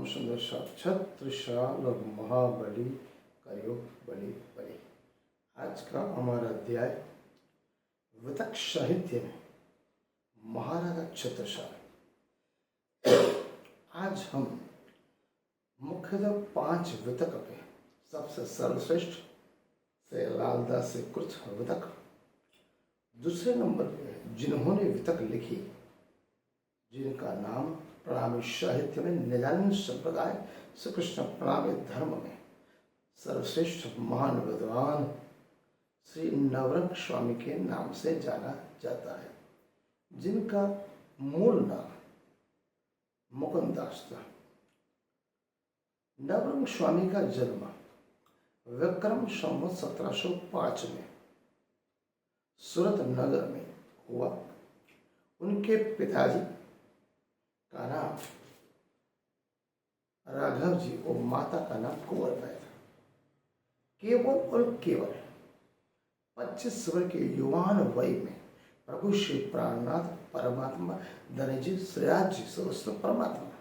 सुंदर छत्रशाल महाबली कयो बलि बलि। आज का हमारा अध्याय वितक साहित्य में महाराजा छत्रसाल। आज हम मुख्यतः 5 वितक पे सबसे सर्वश्रेष्ठ से लालदास से कृत वितक, दूसरे नंबर पे जिन्होंने वितक लिखी जिनका नाम प्रणामी साहित्य में निजानंद संप्रदाय श्री कृष्ण प्रणामी धर्म में सर्वश्रेष्ठ महान विद्वान श्री नवरंग स्वामी के नाम से जाना जाता है, जिनका मूल नाम मुकुंदास था। नवरंग स्वामी का जन्म विक्रम संवत 1705 में सूरत नगर में हुआ। उनके पिताजी का नाम राघव जी और माता का नाम कुंवरबाई था। केवल और केवल 25 वर्ष के युवान वय में प्रभु श्री प्राणनाथ परमात्मा धनजी श्रीराज जी सर्वस्व परमात्मा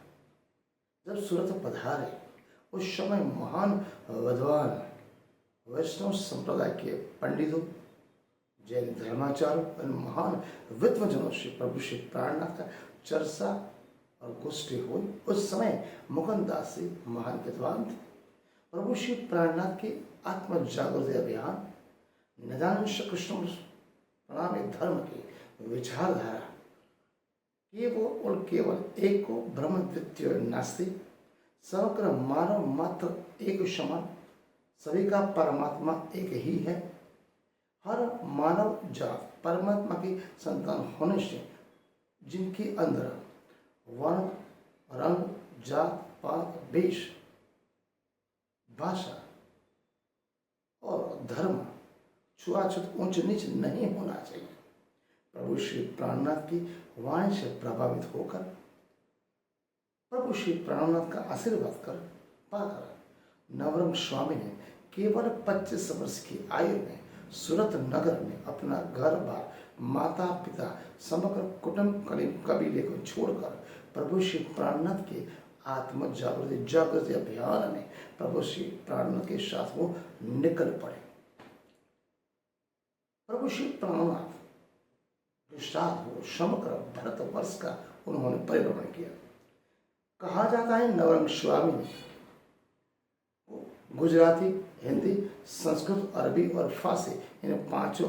जब सूरत पधारे, उस समय महान विद्वान वैष्णव संप्रदाय के पंडितों, जैन धर्माचार्य और महान विद्वजनों से प्रभु श्री प्राणनाथ का चर्चा और गोष्ठी हुई। उस समय मुकुंदास जी महान विद्वान थे। प्रभु श्री प्राणनाथ के आत्म जागृति अभियान, निजानंद श्री कृष्ण प्रणामी धर्म की विचारधारा केवल और केवल एक को ब्रह्म द्वितीय नास्ति, समग्र मानव मात्र एक समान, सभी का परमात्मा एक ही है। हर मानव जात परमात्मा की संतान होने से जिनके अंदर वर्ण, रंग, जात, पात, वेश, भाषा और धर्म, छुआछूत, ऊंच नीच नहीं होना चाहिए। प्रभु श्री प्राणनाथ की वाणी से प्रभावित होकर, प्रभु श्री प्राणनाथ का आशीर्वाद पाकर नवरंग स्वामी ने केवल 25 वर्ष की आयु में सूरत नगर में अपना घर बार, माता पिता, समग्र कुटुंब कबीले को छोड़कर प्रभु श्री प्राणनाथ के आत्म जागृति अभियान में प्रभु श्री प्राणनाथ के साथ वो निकल पड़े। प्रभु श्री प्राणनाथ के साथ वो समग्र भारतवर्ष का उन्होंने परिभ्रमण किया। कहा जाता है नवरंग स्वामी ने गुजराती, हिंदी, संस्कृत, अरबी और फारसी इन 5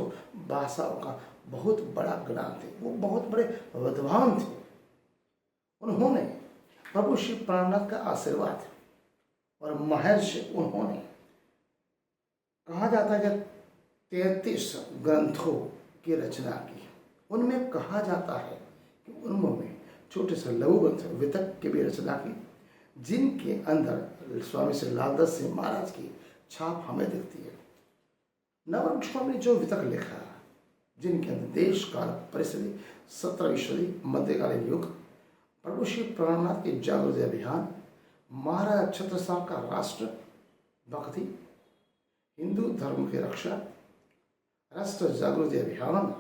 भाषाओं का बहुत बड़ा ज्ञान थे। वो बहुत बड़े विद्वान थे। उन्होंने प्रभु श्री प्राणनाथ का आशीर्वाद और महर से उन्होंने, कहा जाता है कि 33 ग्रंथों की रचना की। उनमें कहा जाता है कि उन्होंने छोटे से लघु ग्रंथ वितक की भी रचना की, जिनके अंदर स्वामी श्री लालदास जी महाराज की छाप हमें दिखती है। नवरंग स्वामी ने जो वितक लिखा, जिनके अंदर देश काल परिस्थिति, 17वीं सदी, मध्यकालीन युग, प्रभु श्री प्राणनाथ के जागृति अभियान, महाराजा छत्रसाल का राष्ट्र भक्ति, हिंदू धर्म की रक्षा, राष्ट्र जागृति अभियान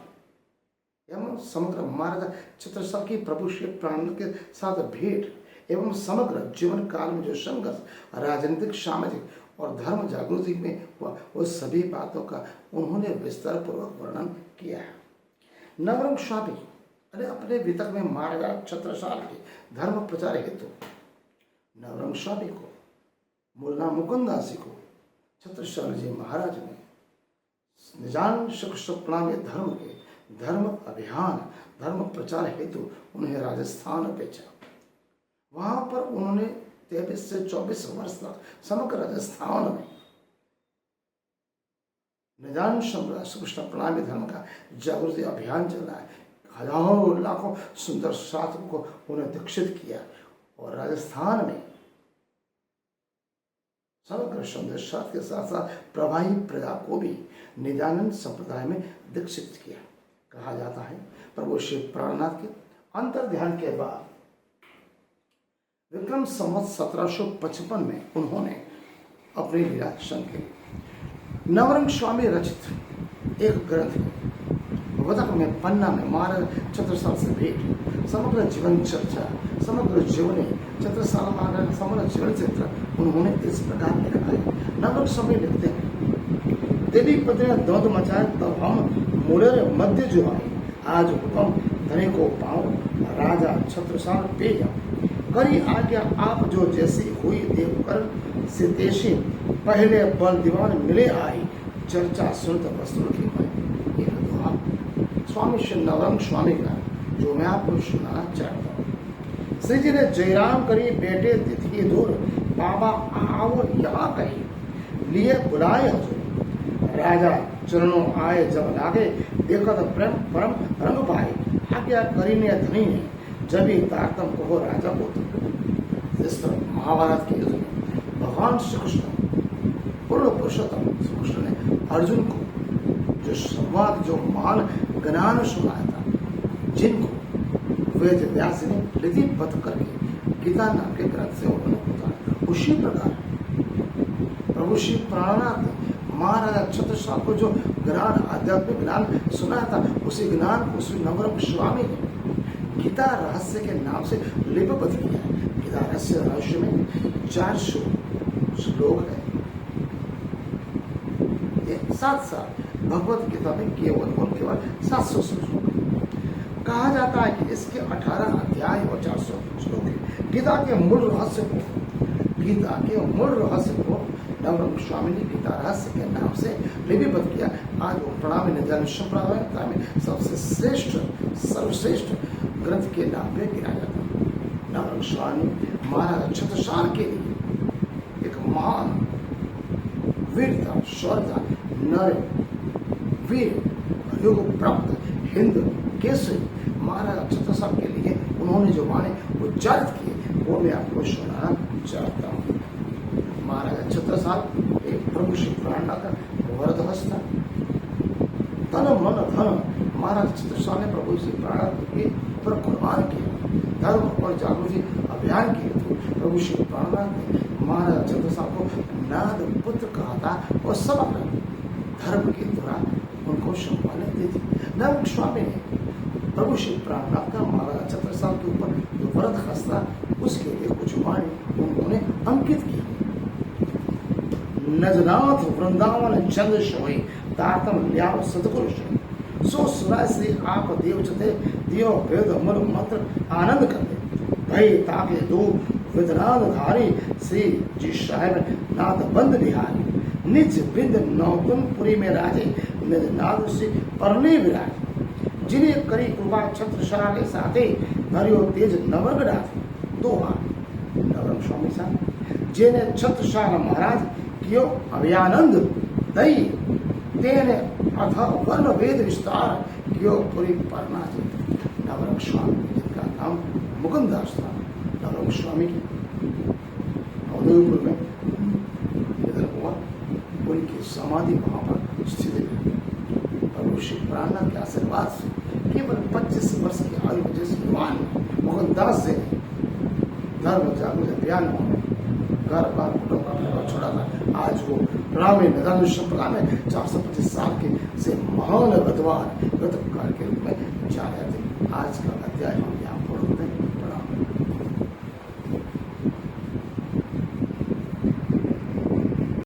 एवं समग्र महाराजा छत्रसाल की प्रभु श्री प्राणनाथ के साथ भेंट एवं समग्र जीवन काल में जो संघर्ष राजनीतिक, सामाजिक और धर्म जागृति में हुआ, वो सभी बातों का उन्होंने विस्तार पूर्वक वर्णन किया है। नवरंग स्वामी ने अपने वितक में महाराजा छत्रसाल के धर्म प्रचार हेतु नवरंग स्वामी को, मूल नाम मुकुंदास जी को, छत्रसाल जी महाराज ने निजानंद श्री कृष्ण प्रणामी धर्म के धर्म अभियान, धर्म प्रचार हेतु उन्हें राजस्थान भेजा। वहां पर उन्होंने 23 से 24 वर्ष तक समग्र राजस्थान में निजानंद श्री कृष्ण प्रणामी धर्म का जागृति अभियान चलाया। हजारों लाखों सुंदर साधकों को उन्हें दीक्षित किया और राजस्थान में समग्र सुंदर साथ के साथ साथ प्रवाही प्रजा को भी निजानंद संप्रदाय में दीक्षित किया। कहा जाता है प्रभु श्री प्राणनाथ के अंतर ध्यान के बाद विक्रम संवत 1755 में उन्होंने अपनी लीला संकली। नवरंग स्वामी रचित एक ग्रंथ वितक में पन्ना में महाराज छत्रसाल से भेंट समग्र जीवन चर्चा, समग्र जीवन छत्रसाल महाराज समग्र जीवन चित्र उन्होंने इस प्रकार लिखा है। नवरंग स्वामी लिखते हैं, देवी पत्नी ने द्वंद्व मचाए तब हम मुड़े मध्य जो आए, आज हुक्म धनी को पाओ राजा छत्रसाल पे जाओ, करी आज्ञा आप जो जैसी हुई देवकर से तेशी, पहले बल दीवान मिले आई, चर्चा सुनत वस्त्र की पाई। ये दोहा स्वामी श्री नवरंग स्वामी का जो मैं आपको सुनाना चाहता हूँ। श्री जी ने जयराम करी बेटे तिथि दूर, बाबा आओ यहाँ कही, लिए बुलाए हजूर, राजा चरणों आए जब लागे, देखत प्रेम परम रंग पाए, आज्ञा करी ने धनी ने, जब ही तारतम कहो राजा को। इस तरह महाभारत के युद्ध में भगवान श्री कृष्ण पूर्ण पुरुषोत्तम श्री कृष्ण ने अर्जुन को जो संवाद, जो महान ज्ञान सुनाया था, जिनको वेद व्यास ने लिपिबद्ध करके गीता नाम के ग्रंथ से उन्होंने बताया, उसी प्रकार प्रभु श्री प्राणनाथ ने महाराजा छत्रसाल को जो ज्ञान, आध्यात्मिक ज्ञान सुनाया था, उसी ज्ञान को श्री नवरंग स्वामी ने गीता रहस्य के नाम से लिपिबद्ध किया है। गीता रहस्य में 400 श्लोक है। साथ भगवत गीता में केवल 700 श्लोक कहा जाता है कि इसके 18 अध्याय और 400 श्लोक है। गीता के मूल रहस्य को नवरंग स्वामी ने गीता रहस्य के नाम से लिपिबद्ध किया। आज वो प्रणामी नित्यानंद संप्रदाय में सबसे श्रेष्ठ, सर्वश्रेष्ठ ग्रंथ के नाम पे गिना जाता है। नवरंग स्वामी महाराजा छत्रसाल के लिए एक महान वीरता, शौर्यता, नर वीर युग प्राप्त हिंद केसरी महाराजा छत्रसाल के लिए उन्होंने जो वाणी उच्चारित किए वो मैं आपको सुनाना चाहता हूँ। महाराजा छत्रसाल एक प्रभु श्री प्राणनाथ का वरदहस्त था। तन मन धन महाराजा छत्रसाल ने प्रभु श्री प्राणनाथ के ऊपर कुर्बान किया। धर्म और जागृति अभियान किए थे। प्रभु श्री प्राणनाथ ने महाराजा छत्रसाल को नाद पुत्र कहा था और समग्र धर्म के द्वारा उनको सम्मानित दी थी। नवरंग स्वामी ने प्रभु श्री प्राणनाथ का महाराजा छत्रसाल के ऊपर जो वरद हस्ता उसके लिए कुछ वाणी उन्होंने अंकित की। नजनाथ वृंदावन चंद्र सोई, तारतम ल्याव सतगुरु सोई, सो सुराय श्री आप देव चते, दियो वेद मूल मंत्र आनंद करते, भई ताके दो विदनाद धारी, श्री जी साहेब नाथ बंद बिहारी, निज बिंद नौतनपुरी में राजे, निज नाद से परली विराज, जिन्हें करी कृपा छत्रसाल साथे, धरियो तेज नवरंग राथे। दोहा नवरंग स्वामी साहब जिन्हें छत्रसाल महाराज कियो अभियानंद दई, तेने अथ वर्ण वेद विस्तार कियो पुरी परना। नवरंग स्वामी जिनका नाम मुकुंदास था, नवरंग स्वामी की उदयपुर में निधन हुआ। उनकी समाधि वहां पर स्थित है। प्रभु श्री प्राणनाथ के आशीर्वाद से केवल 25 वर्ष की आयु में जिस युवान मुकुंदास से धर्म जागृति अभियान में घर बार कुटुंब का परिवार छोड़ा था, आज वो प्रणामी नित्यानंद संप्रदाय में 425 साल के से महान विद्वान के रूप में जा रहे थे। आज का अध्याय हम यहाँ पढ़ते हैं।